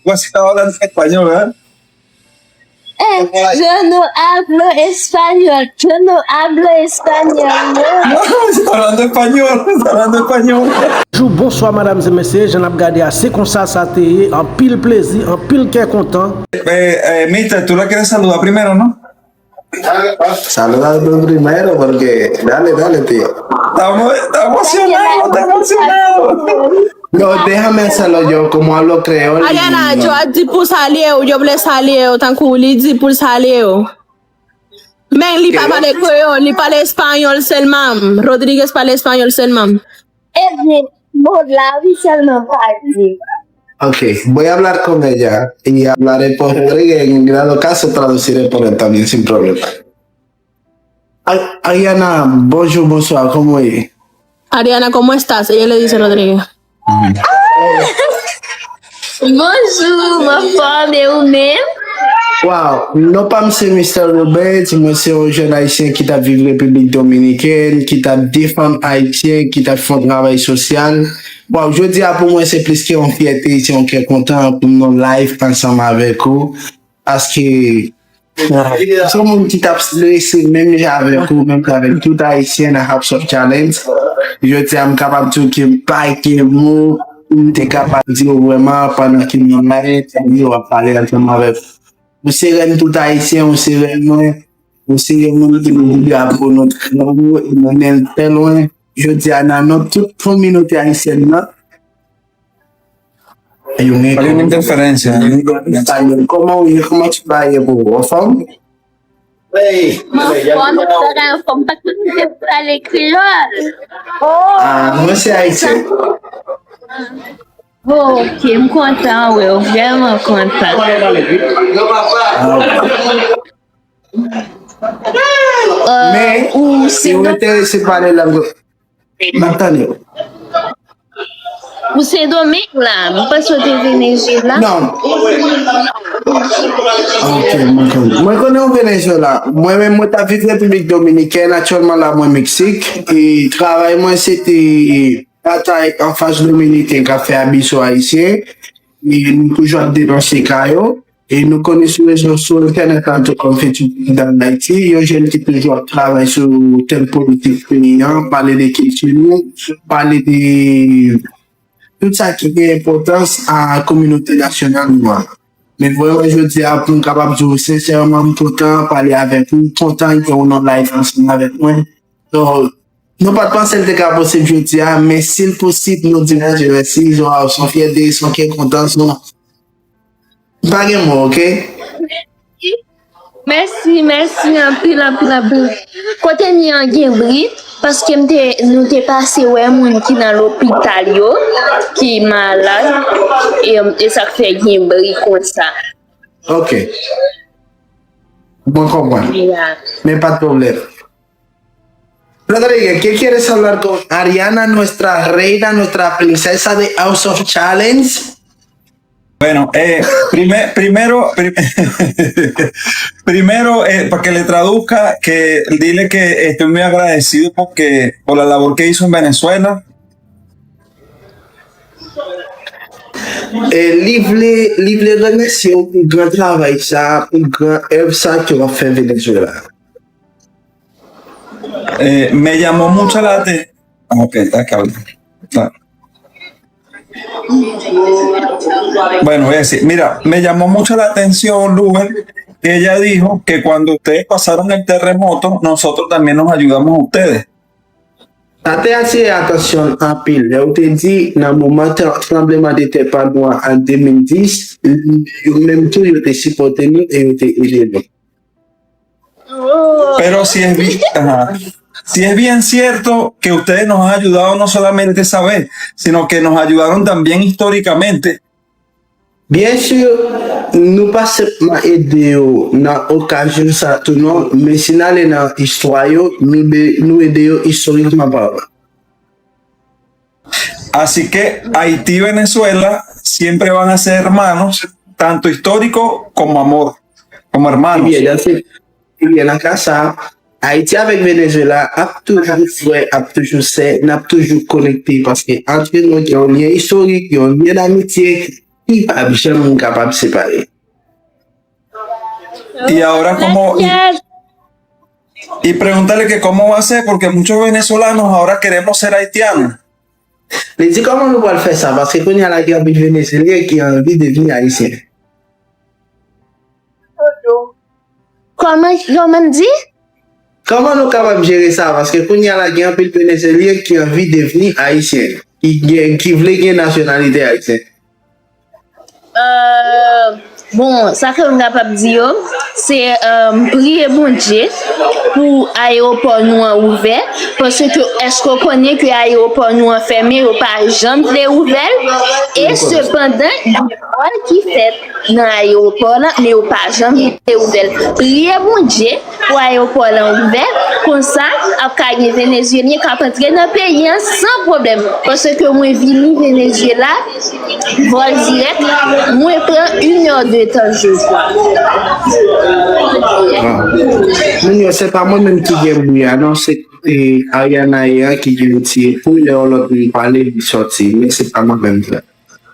tú has estado hablando en español, ¿verdad? Yo no hablo español. Yo no hablo español. No, está hablando español, está hablando español. Bonjour, bonsoir mesdames et messieurs, j'en ai regardé assez comme ça t'est en pile plaisir, en pile qui est content. Mister, tú la quieres saludar primero, ¿no? Saluda tú primero porque dale, tío. Está emocionado. No, déjame hacerlo yo como hablo creol. Ariana, yo di pour salir ou, yo voulais salir ou, tant kou li di pour salir ou. Men li pa pale créole, li pale espagnol seulement. Rodriguez parle espagnol seulement. Por la seulement parle. Ok, voy a hablar con ella y hablaré por Rodríguez. En grado caso, traduciré por él también sin problema. Ariana, bonjour, bonsoir, ¿cómo es? Ariana, ¿cómo estás? Ella le dice Rodriguez. Bonjour, ma femme et vous-même. Wow, non pas M. Mr. Robert, c'est un jeune haïtien qui t'a vécu République Dominicaine, qui t'a défendu haïtien, qui t'a fait un travail social. Bon, je dis pour moi, c'est plus qu'une fierté, c'est un content pour nous live ensemble avec vous. Parce que c'est mon petit abstrait, même avec vous, même avec tout haïtien à House of Challenge. Je dis, je suis capable de dire que vous, t'es capable de dire vraiment pendant qu'il nous arrête, on va parler ensemble avec vous. Vous serez tout haïtien, vous serez qui nous dit pour notre langue, et nous sommes très loin. Je dis à notre toute communauté haïtienne là. Hay una interferencia. Comment tu vas pour vos femmes? Ma femme sera un femme parce que tu parles créole. Ah, moi c'est haïtien. Oh, ok, je suis content, oui, vraiment content. Mais si vous êtes intéressé par les langues, maintenant. Vous êtes Dominique là, vous pas sauter Venezuela? Non. Ok, moi connais au Venezuela. Moi-même, moi t'as vécu République Dominicaine, actuellement là, moi Mexique. Et travail, moi c'était bataille en face dominicaine qui a fait Abisso haïtien. Et nous toujours dénoncer Kayo. Et nous connaissons les gens sur Internet en tout cas fait dans Haïti. Il y a des gens qui toujours travaillent sur telle politique paysan, parler des questions, parler de tout ça qui est importance à la communauté nationale noire. Mais vraiment, je dis à vous, capable de dire sincèrement content de parler avec vous, content qu'on en live ensemble avec moi. Donc, non pas de penser que c'est possible, je dis, mais s'il possible, nous disons, je vais essayer, genre, sont fiers, sont contents, sont. Pas de mots, ok? Merci, un peu. Côté ni en Gembri, parce que nous t'es passé ouais moun qui dans l'hôpital yo, qui est malade et ça fait Gembri comme ça. Ok. Bon comprendre. Yeah. Mais pas de problème. Rodríguez, ¿qué quieres hablar con Ariana, nuestra reina, nuestra princesa de House of Challenge? Bueno, primero, para que le traduzca, que dile que estoy muy agradecido por la labor que hizo en Venezuela. Livre remercier pour le grand travail, ça, pour le grand œuvre ça que va faire Venezuela. Me llamó mucho la atención. Ok, está acá. Bueno, voy a decir, mira, me llamó mucho la atención, Luber, que ella dijo que cuando ustedes pasaron el terremoto, nosotros también nos ayudamos a ustedes. Date assez attention en pile. Je te dis, dans le moment tremblement de terre par moi en 2010, même tout, je te supporté nous et je te aidé. Pero si es bien cierto que ustedes nos han ayudado no solamente esa vez, sino que nos ayudaron también históricamente. Bien sûr, nous pas seulement aider dans l'occasion ça tout non, mais si nous allons dans l'histoire, nous aider historiquement parlant. Así que Haití y Venezuela siempre van a ser hermanos, tanto histórico como amor, como hermanos. Et bien, dans ça, Haïti avec Venezuela a toujours fait, a toujours c'est, n'a toujours connecté parce que entre nous, il y a un lien historique, il y a un lien d'amitié Y papi, somos incapaces de separar. Y ahora cómo, Gracias. y pregúntale que cómo va a ser, porque muchos venezolanos ahora queremos ser haitianos. Les dis comment nous allons faire ça parce que quand il y a la guerre du Venezuela qui a envie de devenir haïtien. Comment dit? Comment nous capables de gérer ça parce que quand il y a la guerre du Venezuela qui a envie de devenir haïtien, qui veut une nationalité haïtienne. Bon, ça que on capable dire, c'est prier bon Dieu pour aéroport nous en ouvert parce que est-ce qu'on connaît que aéroport nous en fermé ou pas jamais les ouvert et cependant il y a pas qui fait dans aéroport là mais ou pas jamais les ouvert. Prier bon Dieu pour aéroport là ouvert comme ça après les Vénézuéliens qui entrer dans le pays sans problème parce que moi vini Venezuela vol direct moi prend 1 heure de temps je crois. Non, c'est pas moi-même qui gagne bouillant, non, c'est Ariana qui gagne tiré pour les autres parler de sortir, mais c'est pas moi-même.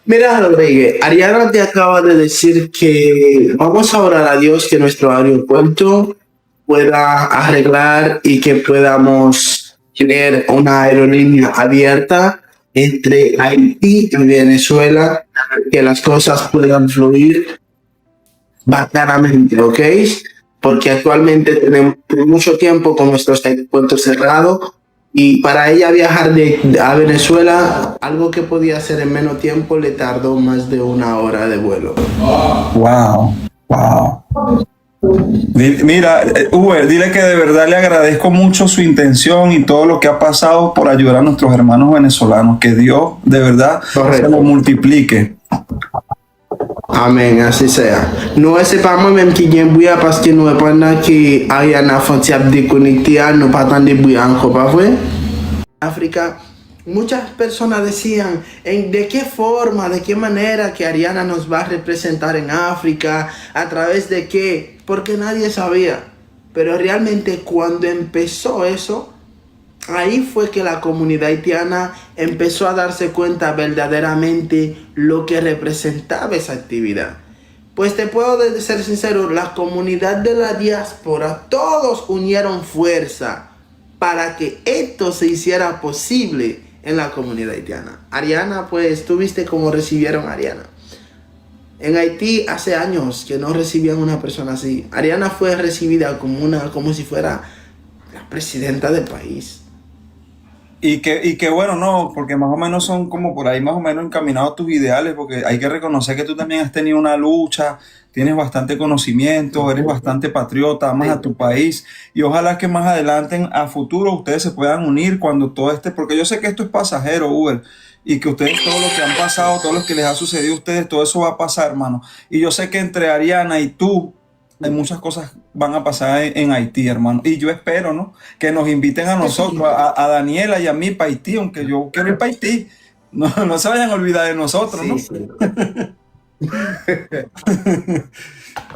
Mira, Rodríguez, Ariana te acaba de decir que vamos a orar a Dios que nuestro aeropuerto pueda arreglar y que podamos tener una aerolínea abierta entre Haití y Venezuela, que las cosas puedan fluir bacanamente, ¿ok? Porque actualmente tenemos mucho tiempo con nuestros aeropuertos cerrados y para ella viajar a Venezuela, algo que podía hacer en menos tiempo, le tardó más de 1 hora de vuelo. Wow, wow. Mira, Uber, dile que de verdad le agradezco mucho su intención y todo lo que ha pasado por ayudar a nuestros hermanos venezolanos. Que Dios de verdad Correcto. se lo multiplique. Amen, así sea. Nous c'est pas moi-même qui gagne bouillant parce que nous pendant que Ariana Fontiap déconnecté, nous pas tant de bouillant encore, pas vrai? África, muchas personas decían de qué forma, de qué manera que Ariana nos va a representar en África, a través de qué, porque nadie sabía. Pero realmente cuando empezó eso, ahí fue que la comunidad haitiana empezó a darse cuenta verdaderamente lo que representaba esa actividad. Pues te puedo ser sincero, la comunidad de la diáspora, todos unieron fuerza para que esto se hiciera posible en la comunidad haitiana. Ariana, pues tú viste cómo recibieron a Ariana. En Haití hace años que no recibían una persona así. Ariana fue recibida como si fuera la presidenta del país. Y que bueno, no, porque más o menos son como por ahí más o menos encaminados tus ideales, porque hay que reconocer que tú también has tenido una lucha, tienes bastante conocimiento, eres bastante patriota, amas a tu país, y ojalá que más adelante, a futuro, ustedes se puedan unir cuando todo porque yo sé que esto es pasajero, Uber, y que ustedes todo lo que han pasado, todo lo que les ha sucedido a ustedes, todo eso va a pasar, hermano. Y yo sé que entre Ariana y tú, hay muchas cosas van a pasar en Haití, hermano. Y yo espero, ¿no? Que nos inviten a nosotros, a Daniela y a mí para Haití, aunque yo quiero ir para Haití. No se vayan a olvidar de nosotros, ¿no? Sí.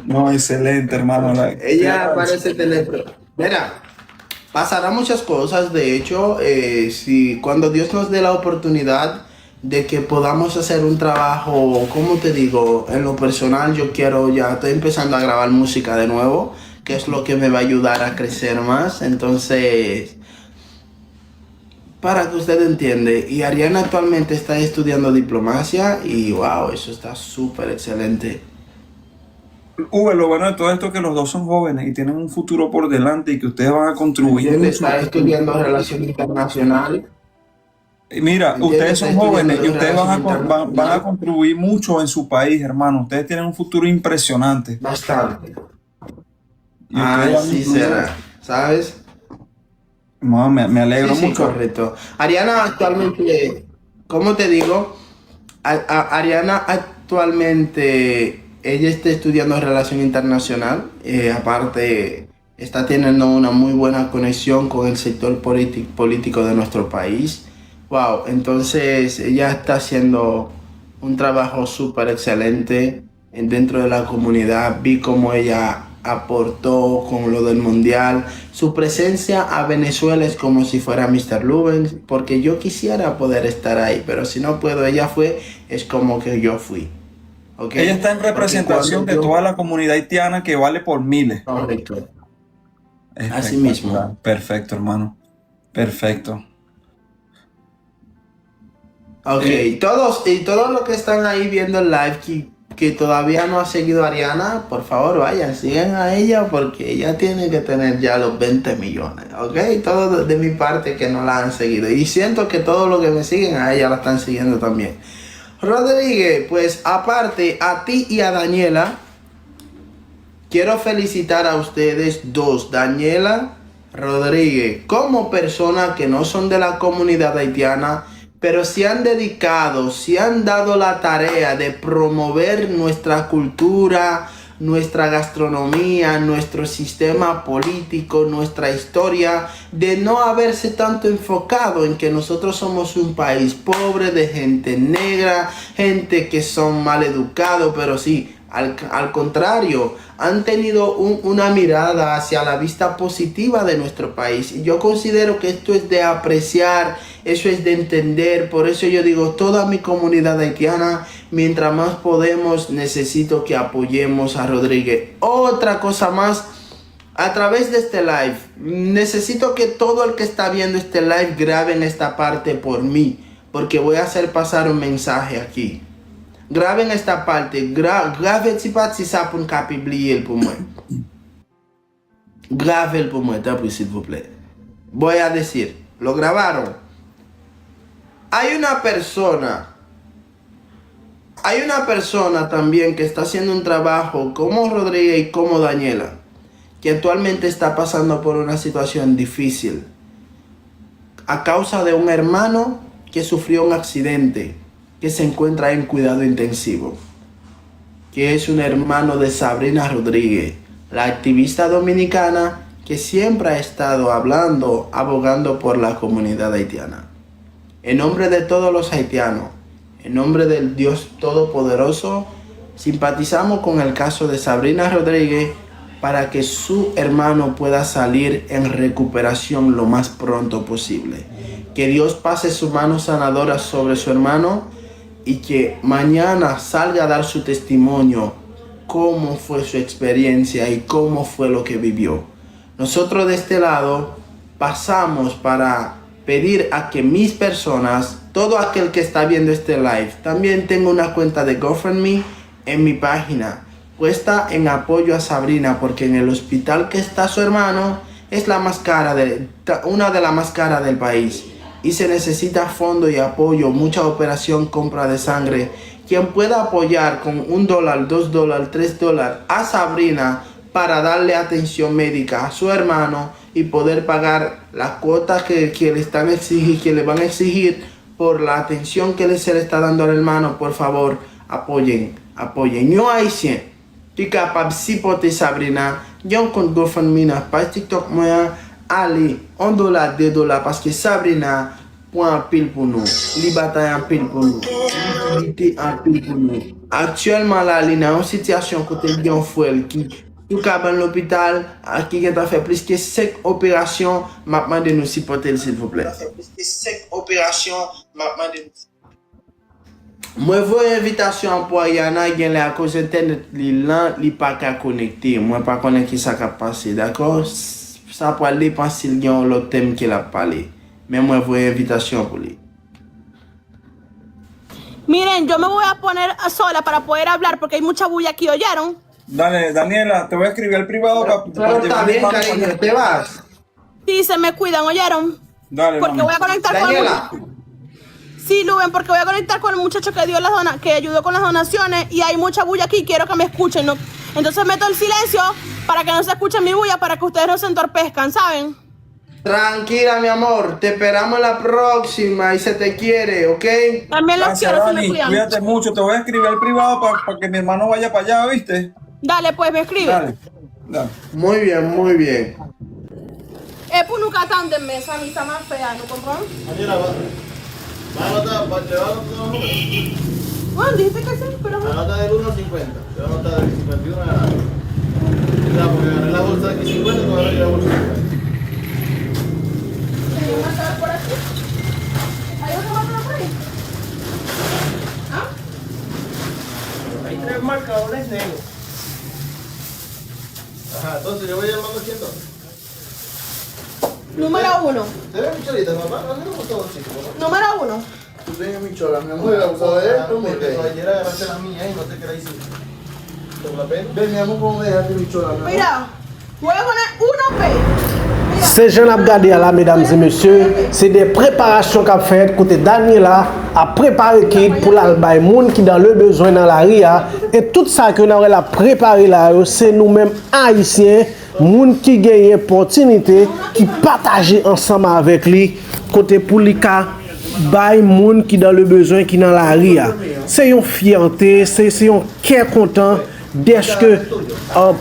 No, excelente, hermano. Ella parece tener... Mira, pasará muchas cosas. De hecho, si cuando Dios nos dé la oportunidad de que podamos hacer un trabajo, ¿cómo te digo? En lo personal yo estoy empezando a grabar música de nuevo, que es lo que me va a ayudar a crecer más. Entonces, para que usted entienda, y Ariana actualmente está estudiando diplomacia y wow, eso está súper excelente. Uber, lo bueno de todo esto es que los dos son jóvenes y tienen un futuro por delante y que ustedes van a contribuir. Él está estudiando relación internacional. Mira, ustedes son jóvenes y ustedes van a contribuir mucho en su país, hermano. Ustedes tienen un futuro impresionante. Bastante. Y ustedes Sí será, ¿sabes? No, me alegro Sí, mucho. correcto. Ariana actualmente, ¿cómo te digo? Ariana actualmente, ella está estudiando relación internacional. Aparte, está teniendo una muy buena conexión con el sector político de nuestro país. Wow, entonces ella está haciendo un trabajo súper excelente dentro de la comunidad. Vi cómo ella aportó con lo del mundial. Su presencia a Venezuela es como si fuera Mr. Lubens, porque yo quisiera poder estar ahí, pero si no puedo, ella fue, es como que yo fui. ¿ok? Ella está en Porque representación cuando de yo- toda la comunidad haitiana que vale por miles. Correcto. Así Espectacular. mismo. Perfecto, hermano. Perfecto. Ok, Eh, todos los que están ahí viendo el live que todavía no ha seguido a Ariana, por favor vayan, sigan a ella porque ella tiene que tener ya los 20 millones, ok, todo de mi parte que no la han seguido y siento que todos los que me siguen a ella la están siguiendo también. Rodríguez, pues aparte a ti y a Daniela, quiero felicitar a ustedes dos, Daniela Rodríguez, como personas que no son de la comunidad haitiana, pero se han dedicado, se han dado la tarea de promover nuestra cultura, nuestra gastronomía, nuestro sistema político, nuestra historia, de no haberse tanto enfocado en que nosotros somos un país pobre, de gente negra, gente que son mal educados, pero sí, al contrario, han tenido una mirada hacia la vista positiva de nuestro país. Y yo considero que esto es de apreciar, eso es de entender. Por eso yo digo, toda mi comunidad haitiana, mientras más podemos, necesito que apoyemos a Rodríguez. Otra cosa más, a través de este live, necesito que todo el que está viendo este live graben esta parte por mí, porque voy a hacer pasar un mensaje aquí. Graben esta parte, grave si pas si ça pour nous publier pour moi. Grave pour moi, s'il vous plaît. Voy a decir, lo grabaron. Hay una persona también que está haciendo un trabajo como Rodríguez y como Daniela, que actualmente está pasando por una situación difícil a causa de un hermano que sufrió un accidente, que se encuentra en cuidado intensivo, que es un hermano de Sabrina Rodríguez, la activista dominicana que siempre ha estado hablando, abogando por la comunidad haitiana. En nombre de todos los haitianos, en nombre del Dios Todopoderoso, simpatizamos con el caso de Sabrina Rodríguez para que su hermano pueda salir en recuperación lo más pronto posible. Que Dios pase su mano sanadora sobre su hermano y que mañana salga a dar su testimonio, cómo fue su experiencia y cómo fue lo que vivió. Nosotros de este lado pasamos para pedir a que mis personas, todo aquel que está viendo este live, también tenga una cuenta de GoFundMe en mi página, puesta en apoyo a Sabrina, porque en el hospital que está su hermano es la más cara una de las más caras del país. Y se necesita fondo y apoyo, mucha operación, compra de sangre. Quien pueda apoyar con $1, $2, $3 a Sabrina para darle atención médica a su hermano y poder pagar las cuotas que le van a exigir por la atención que se le está dando al hermano, por favor, apoyen. Yo haïtien, qui capable supporter Sabrina, yon compte GoFundMe na page TikTok moi. Allez, $1, $2, parce que Sabrina prend un pile pour nous. Li bataille un pile pour nous. Li un pile pour nous. Actuellement là, il y a une situation côté bien frère qui tout cas dans l'hôpital qui a fait plus que 5 opérations, maintenant de nous supporter s'il vous plaît. Plus que 5 opérations, maintenant de nous. Moi veux invitation pour Yana gen la cause internet li pas ka connecter. Moi pas connaître qui ça ka passer, d'accord? Ça pour aller penser il y a l'autre thème qu'il a parlé. Mais moi voy invitation pour lui. Miren, yo me voy a poner a sola para poder hablar porque hay mucha bulla aquí, ¿oyeron? Dale, Daniela, te voy a escribir al privado Pero está bien, cariño, te vas. Sí, se me cuidan, ¿oyeron? Dale, Porque mami. voy a conectar Daniela. con... Sí, Luben, porque voy a conectar con el muchacho que dio que ayudó con las donaciones y hay mucha bulla aquí, quiero que me escuchen, ¿no? Entonces meto el silencio para que no se escuche mi bulla, para que ustedes no se entorpezcan, ¿saben? Tranquila, mi amor, te esperamos la próxima y se te quiere, ¿ok? También los Gracias, quiero, se me Dani. cuidan. Cuídate mucho. Te voy a escribir al privado para que mi hermano vaya para allá, ¿viste? Dale, pues, me escribe. Dale. Muy bien, muy bien. Es por nunca tan de mesa, mi está más fea, ¿no compran? Daniela, va a anotar, te va a anotar los números. Bueno, dijiste que sí, pero... Anota del 1 al 50. Te va a anotar del 51 a la... Claro, porque agarré la bolsa de aquí 50, tú agarré la bolsa de 50. ¿Hay una sala por aquí? ¿Hay otra más por ahí? ¿Ah? Hay 3 ahora es negro. Ajá, entonces yo voy llamando aquí entonces. Número 1. ¿Te ves mi cholita, papá? ¿No le gustó los chicos, papá? Número 1. Tú tienes mi chola, mi amor. Muy ¿La gustó de él? porque tú ayer agarraste las mías y no te queráis ir. ¿Te la pena? Ven, mi amor, ¿cómo me dejaste mi chola, mi amor? Mira, voy a poner 1 P. Se jen ap gade la, mesdames et messieurs, se de preparasyon kap fet, kote Daniela a prepare kit pou la bay moun ki dan le bezwen nan la ria, et tout sa ke nan la prepare la yo, se nou menm haisyen, moun ki genye opportunité, ki pataje ansama avek li, kote pou li ka bay moun ki dan le bezwen ki nan la ria. Se yon fierté, se yon kè kontan, deske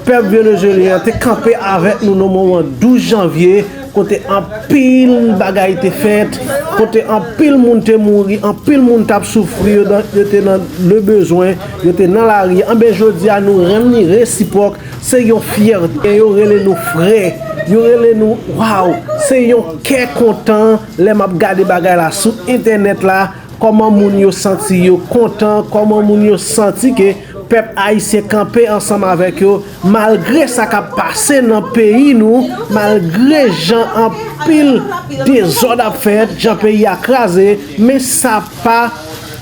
peuple vénézuélien te campé avec nous au moment 12 janvier, côté en pile bagay te fait, côté en pile moun te mouri, en pile moun tap souffrir, était dans le besoin, était dans la rue. En ben jodi à nous rendre réciproque, c'est yon fierté, yon relé nous frères, yon relé nous waouh, c'est yon qu'est content, les m'a gade bagay là sur internet là, comment moun yo senti yo content, comment moun yo senti que peuple haïtien campé ensemble avec eux, malgré ça qui a passé dans le pays, nous, malgré gens en pile désordre à faire, gens pays écrasé, mais ça pas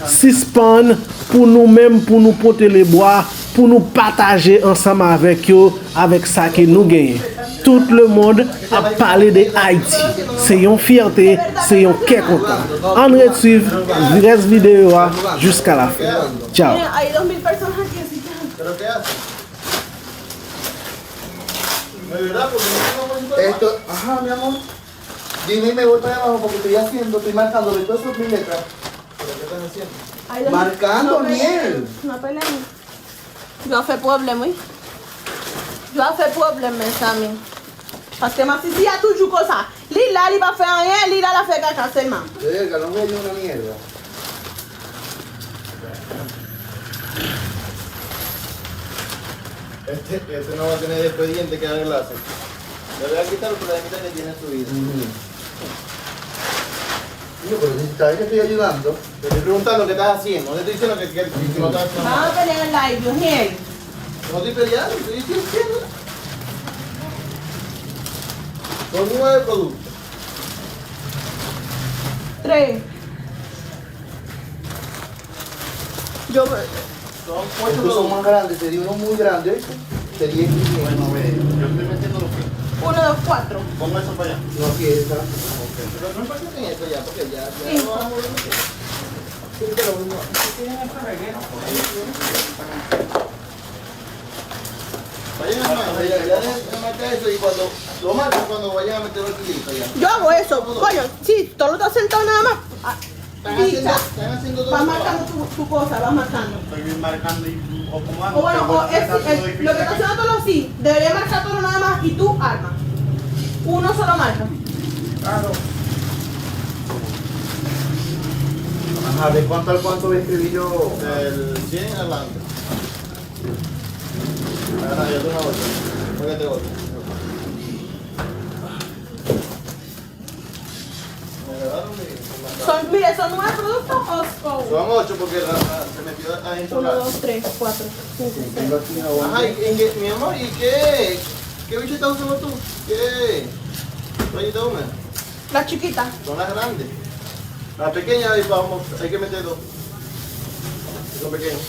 suspend pour nous-mêmes, pour nous porter les bois, pour nous partager ensemble avec eux, avec ça que nous gagnons. Tout le monde a parlé de Haïti. C'est une fierté, c'est un quai content. On retrouve le reste vidéo jusqu'à la fin. Ciao. Hay 2000 personas aquí, así que... ¿Pero qué haces? ¿De verdad? Porque no tengo Esto, ajá, mi amor. Dime y me voy para abajo porque estoy marcando de todas sus letras. ¿Pero qué estás haciendo? Hay 2000 Marcando, no miel. No peleemos. Je fais problème, oui. Je fais problème, mes amis. Parce que ma sisi a toujours comme ça. Lila, il va faire rien, Lila la fait caca seulement. Verga, no me dio una mierda. Este no va a tener expediente que arreglarse. Le voy a quitar el problemita que tiene en su vida. Yo, pero si sabes que estoy ayudando. Te estoy preguntando qué estás haciendo. No te estoy diciendo que no estás haciendo Vamos nada. a pelear en live, Dios mío. No estoy peleando, estoy diciendo. Son 9 productos. 3. Yo... Son 8 Estos son productos. más grandes, sería uno muy grande, ¿oíste? Sería Bueno, ve, yo estoy metiendo los pies. 1, 2, 4. Pongo eso para allá. No, aquí está. Pero no importa en eso ya, porque ya Cinco. no vamos a mover los pies. Vayan a marcar, ya dejen marcar eso y cuando lo marcan cuando vayan a meter el kilito ya. Yo hago eso. Coño, sí, todo lo estás sentado nada más. Están haciendo dos Vas cosas. marcando tu cosa, vas marcando. Estoy marcando y o comando. O bueno, lo que está haciendo todo así, debería marcar todo nada más y tú armas. Uno solo marca. Claro. Ajá, ¿de cuánto al cuánto voy a escribir yo? Del 100 adelante. Ahora yo tengo una bolsa. Póngate otra. Me agarraron Mire, ¿son 9 productos o...? Son 8 porque se metió adentro 1, la... 2, 3, 4, 5, 6. Tengo aquí una bolsa. Ajá, mi amor, ¿y qué bicho estás usando tú? ¿Qué toallita húmeda? La chiquita. Son las grandes. Las pequeñas ahí vamos, hay que meter 2. Son pequeños.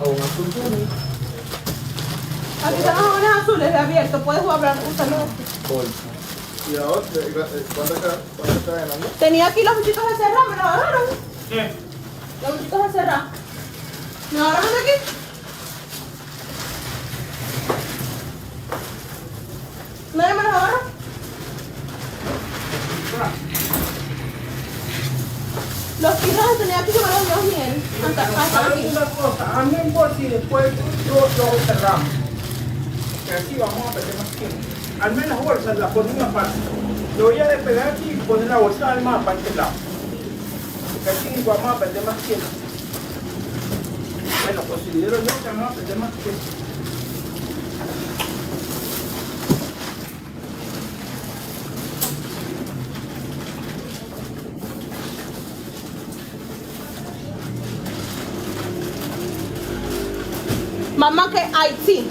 Aún azul tiene. Aquí están los jabones azules reabiertos. Puedes usarlo. Bolsa. Y ahora, ¿cuánto está ganando? Tenía aquí los bichitos de cerrar, me lo agarraron. ¿Qué? Los bichitos de cerrar. ¿Me lo agarraron de aquí? ¿Nadie me los agarró? Los quiros los tenía aquí que me los dio miel. Hasta ¿Sabes aquí. una cosa? Hazme un bolso y después lo cerramos. Que así vamos a perder más tiempo. Hazme las bolsas, las ponemos aparte. Lo voy a despegar aquí y poner la bolsa al más para este lado. Porque así vamos a perder más tiempo. Bueno, considero yo que vamos a aprender más que eso. Mamá que Haití.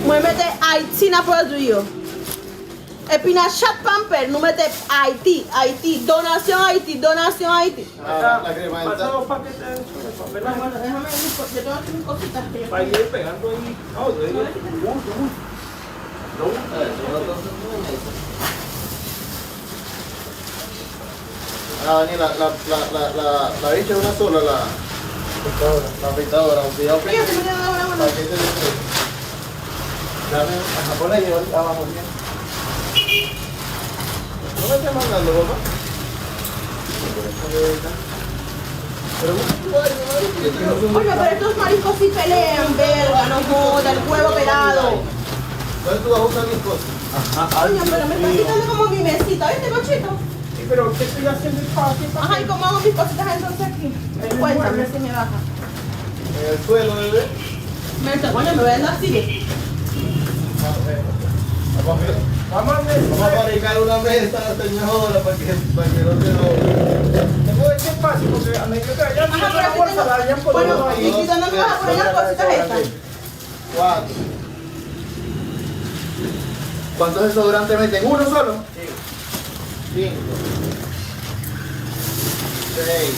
Muévete Haití na produit. Et puis dans chaque pamper, nous mettons Haïti, Haïti, donation Haïti, donation Haïti. La crema Pasa esta. 2 paquetes de eso de papel Bueno, déjame yo tengo aquí mis cositas. para ir pegando ahí. No, de ahí. Ah, Dani, la bicha es una sola, la afeitadora. Cuidado que Fíjate, mira, ahora. paquete de tres. Dame, ajá, ponla ahí abajo bien. ¿No me estás mandando, papá? Pero Oye, pero estos mariscos sí pelean, verga, no joda, el huevo pelado. ¿dónde tú vas a usar mis cosas? Oye, pero me estás quitando como mi mesita, ¿viste, cochito? Sí, pero ¿qué estoy haciendo fácil? Ajá, ¿y cómo hago mis cositas entonces aquí? Cuéntame si me baja. En el suelo, bebé. Coño, me voy a andar así. Vamos a ver. Vamos a fabricar una mesa, señora, para que no se lo... Tengo que ser fácil porque a medida que vayan Ajá, tirando la pero bolsa, aquí la hayan tengo... podido Bueno, ahí. y quitando me vas a poner las cositas estas. 4. ¿Cuántos desodorantes meten? ¿Uno solo? Sí. 5. 6.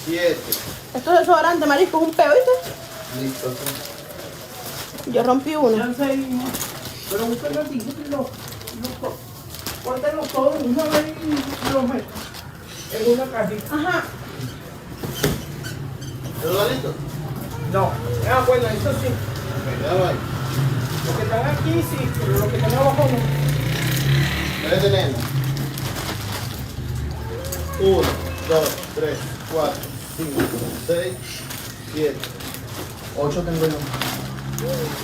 7. Esto es desodorante, marisco, es un peo, ¿viste? Listo. Yo rompí uno. Ya sé, pero busquen los dibujos córtenlos todos de una vez y los metan en una cajita. Ajá. ¿Todo listo? No, bueno, eso sí. Ok, déjalo ahí. Los que están aquí sí, pero los que están abajo no. Debe tener 1, 2, 3, 4, 5, 6, 7, 8 tengo yo.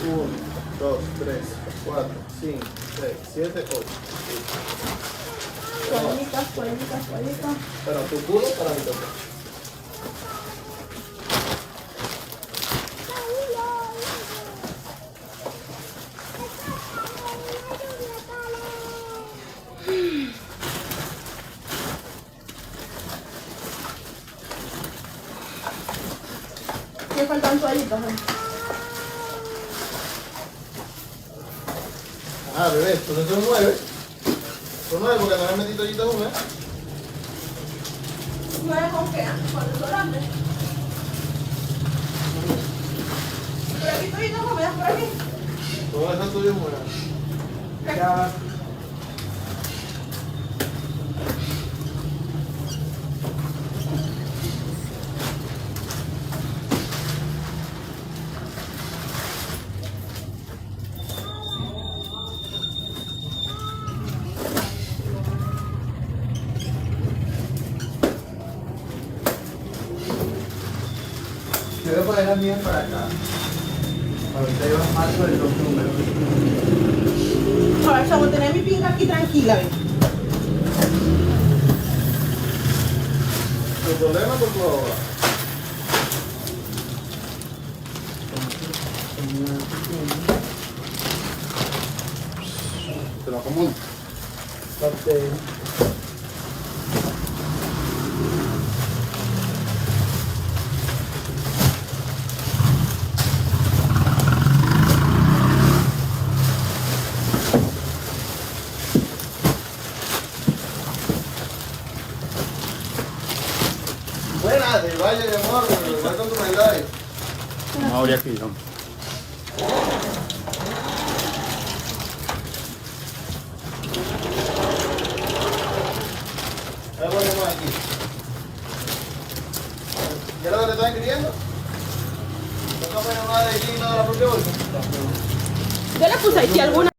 1, 2, 3, 4, 5, 6, 7, 8. Cuadritas. Pero tu culo para mi toque. Me faltan toallitas. Ah, bebé, entonces son 9. Son 9 porque no le metí toallitas húmedas. ¿9 con qué? Con desodorante. Pero aquí toallitas húmedas por aquí. Todas esas tuyas húmedas. Ya. Yo voy a poner las mías para acá. Ahorita llevas más sobre los números. Ahora, chamo, tener mi pinga aquí tranquila, ¿ves? Tu problema por tu abogado. Te lo acomodo. Buenas, del Valle de Amor, ¿cuál con tu medalla? Ahora aquí, ¿no? Ahí ponemos aquí. ¿Qué es lo que te están escribiendo? ¿No te pones nada de aquí, nada de la propia bolsa? Yo le puse aquí alguna.